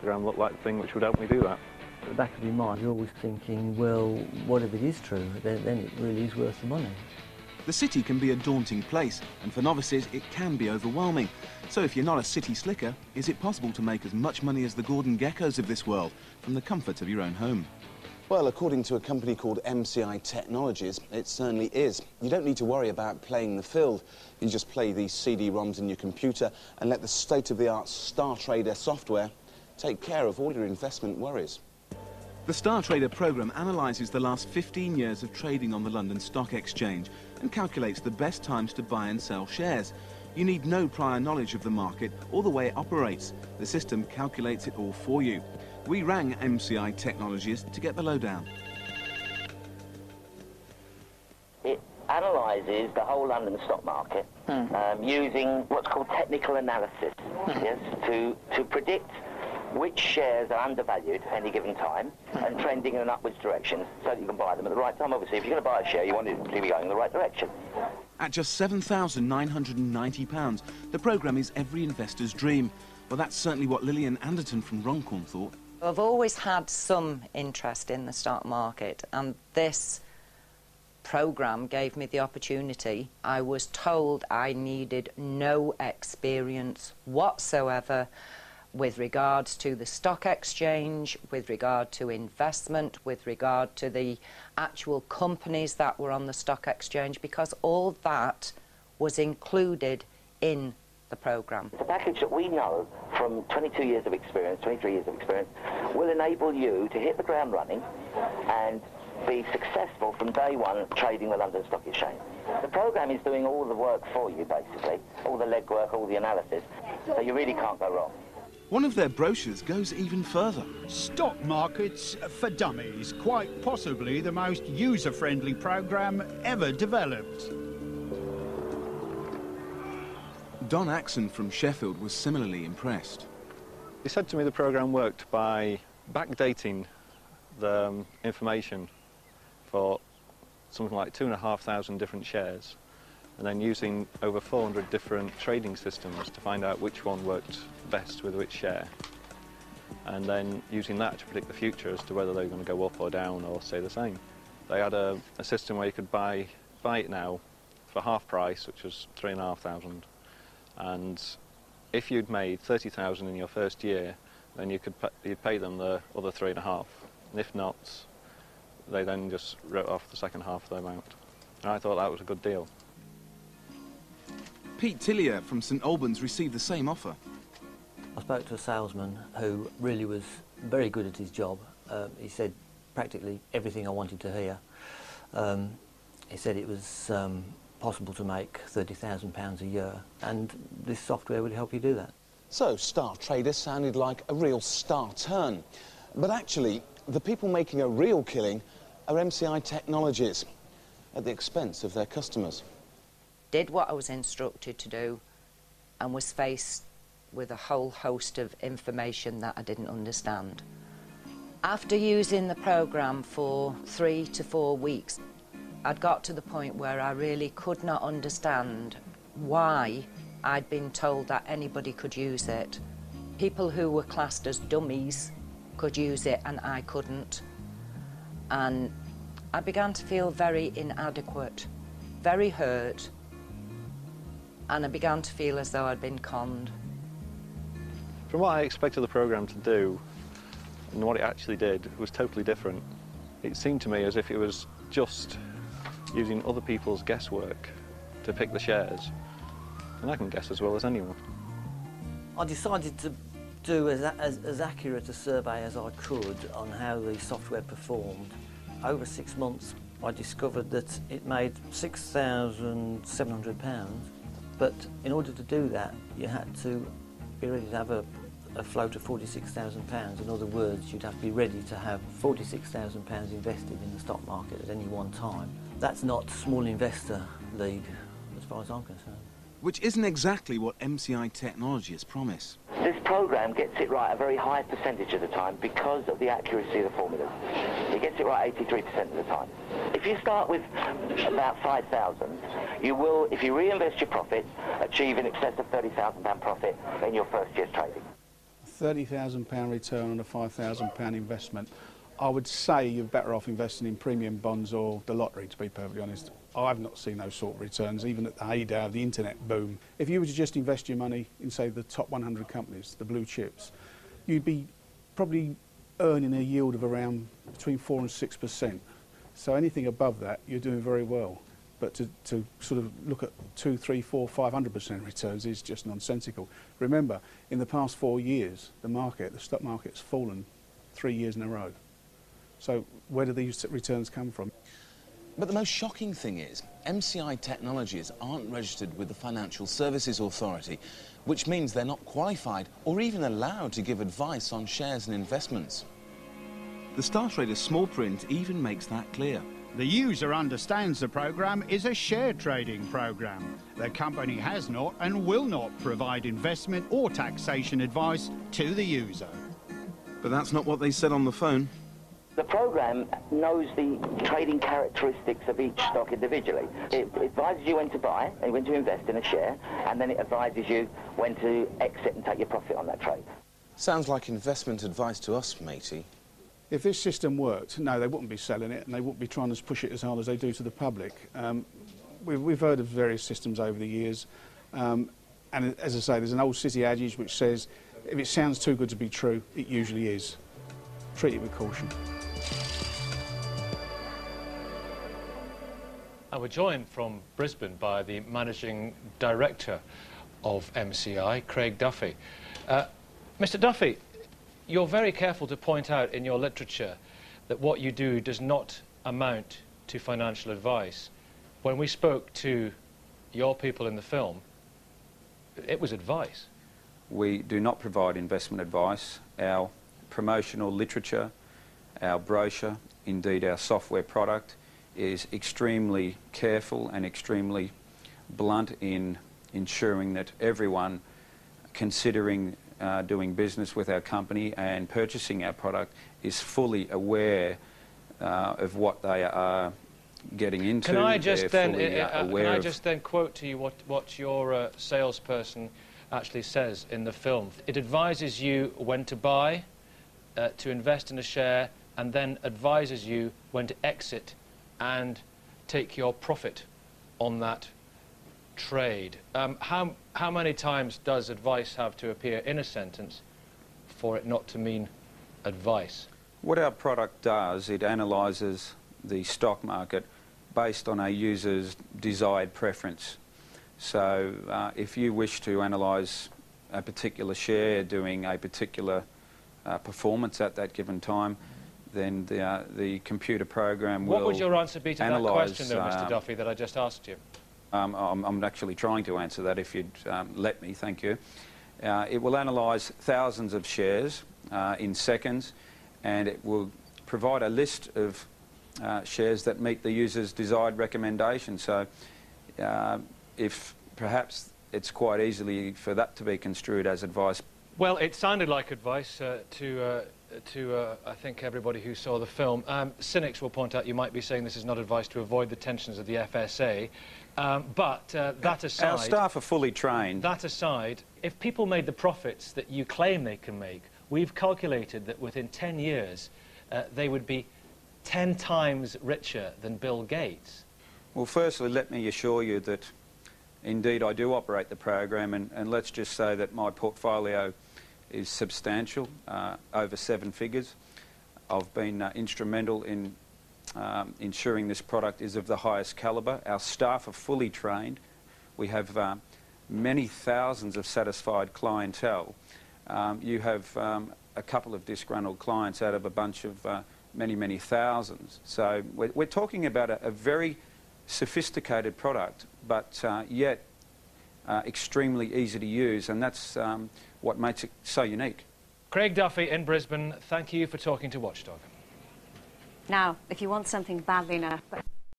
program looked like the thing which would help me do that. At the back of your mind, you're always thinking, well, what if it is true? Then it really is worth the money. The city can be a daunting place, and for novices it can be overwhelming. So if you're not a city slicker, is it possible to make as much money as the Gordon Geckos of this world from the comfort of your own home? Well, according to a company called MCI Technologies, it certainly is. You don't need to worry about playing the field. You just play these CD-ROMs in your computer and let the state-of-the-art Star Trader software take care of all your investment worries. The Star Trader programme analyses the last 15 years of trading on the London Stock Exchange and calculates the best times to buy and sell shares. You need no prior knowledge of the market or the way it operates. The system calculates it all for you. We rang MCI Technologies to get the lowdown. It analyses the whole London stock market using what's called technical analysis, yes, to predict which shares are undervalued at any given time and trending in an upwards direction so that you can buy them at the right time. Obviously, if you're going to buy a share, you want it to be going in the right direction. At just £7,990, the programme is every investor's dream. Well, that's certainly what Lillian Anderton from Runcorn thought. I've always had some interest in the stock market, and this programme gave me the opportunity. I was told I needed no experience whatsoever with regards to the stock exchange, with regard to investment, with regard to the actual companies that were on the stock exchange, because all that was included in the programme. The package that we know from 22 years of experience, 23 years of experience, will enable you to hit the ground running and be successful from day one trading the London Stock Exchange. The programme is doing all the work for you, basically, all the legwork, all the analysis, so you really can't go wrong. One of their brochures goes even further. Stock Markets for Dummies, quite possibly the most user-friendly programme ever developed. Don Axon from Sheffield was similarly impressed. He said to me the programme worked by backdating the information for something like 2,500 different shares, and then using over 400 different trading systems to find out which one worked best with which share, and then using that to predict the future as to whether they were going to go up or down or stay the same. They had a system where you could buy it now for half price, which was 3,500, and if you'd made 30,000 in your first year, then you'd pay them the other 3.5, and if not, they then just wrote off the second half of the amount. And I thought that was a good deal. Pete Tillier from St Albans received the same offer. I spoke to a salesman who really was very good at his job. He said practically everything I wanted to hear. He said it was possible to make £30,000 a year, and this software would help you do that. So, Star Trader sounded like a real star turn. But actually, the people making a real killing are MCI Technologies, at the expense of their customers. Did what I was instructed to do and was faced with a whole host of information that I didn't understand. After using the programme for 3 to 4 weeks, I'd got to the point where I really could not understand why I'd been told that anybody could use it. People who were classed as dummies could use it and I couldn't. And I began to feel very inadequate, very hurt, and I began to feel as though I'd been conned. From what I expected the programme to do and what it actually did was totally different. It seemed to me as if it was just using other people's guesswork to pick the shares, and I can guess as well as anyone. I decided to do as accurate a survey as I could on how the software performed. Over 6 months I discovered that it made £6,700, but in order to do that you had to be ready to have a float of £46,000. In other words, you'd have to be ready to have £46,000 invested in the stock market at any one time. That's not small investor league as far as I'm concerned. Which isn't exactly what MCI Technologies promise. This programme gets it right a very high percentage of the time because of the accuracy of the formulas. It gets it right 83% of the time. If you start with about 5,000, you will, if you reinvest your profits, achieve in excess of £30,000 profit in your first year's trading. £30,000 return on a £5,000 investment, I would say you're better off investing in premium bonds or the lottery, to be perfectly honest. I've not seen those sort of returns, even at the heyday of the internet boom. If you were to just invest your money in, say, the top 100 companies, the blue chips, you'd be probably earning a yield of around between 4 and 6%. So anything above that, you're doing very well. But to sort of look at 2, 3, 4, 500% returns is just nonsensical. Remember, in the past 4 years, the stock market's fallen 3 years in a row. So where do these returns come from? But the most shocking thing is, MCI Technologies aren't registered with the Financial Services Authority, which means they're not qualified or even allowed to give advice on shares and investments. The Star Trader small print even makes that clear. The user understands the program is a share trading program. The company has not and will not provide investment or taxation advice to the user. But that's not what they said on the phone. The program knows the trading characteristics of each stock individually. It advises you when to buy and when to invest in a share, and then it advises you when to exit and take your profit on that trade. Sounds like investment advice to us, matey. If this system worked, no, they wouldn't be selling it, and they wouldn't be trying to push it as hard as they do to the public. We've heard of various systems over the years, and as I say, there's an old city adage which says, if it sounds too good to be true, it usually is. Treat it with caution. And we're joined from Brisbane by the Managing Director of MCI, Craig Duffy. Mr. Duffy, you're very careful to point out in your literature that what you do does not amount to financial advice. When we spoke to your people in the film, it was advice. We do not provide investment advice. Our promotional literature, our brochure, indeed our software product, is extremely careful and extremely blunt in ensuring that everyone considering doing business with our company and purchasing our product is fully aware of what they are getting into. Can I just then quote to you what your salesperson actually says in the film? It advises you when to buy, to invest in a share, and then advises you when to exit and take your profit on that trade. How many times does advice have to appear in a sentence for it not to mean advice? What our product does, it analyses the stock market based on a user's desired preference. So if you wish to analyse a particular share doing a particular performance at that given time, then the computer program will. What would your answer be to that question, though, Mr. Duffy, that I just asked you? I'm actually trying to answer that, if you'd let me, thank you. It will analyse thousands of shares in seconds, and it will provide a list of shares that meet the user's desired recommendation. So if perhaps it's quite easily for that to be construed as advice. Well, it sounded like advice to I think everybody who saw the film. Cynics will point out you might be saying this is not advice to avoid the tensions of the FSA, but that aside... Our staff are fully trained. That aside, if people made the profits that you claim they can make, we've calculated that within 10 years they would be 10 times richer than Bill Gates. Well, firstly, let me assure you that indeed I do operate the program, and let's just say that my portfolio is substantial, over 7 figures. I've been instrumental in ensuring this product is of the highest calibre. Our staff are fully trained. We have many thousands of satisfied clientele. You have a couple of disgruntled clients out of a bunch of many, many thousands. So we're talking about a very sophisticated product, but yet extremely easy to use, and that's what makes it so unique. Craig Duffy in Brisbane, thank you for talking to Watchdog. Now, if you want something badly enough...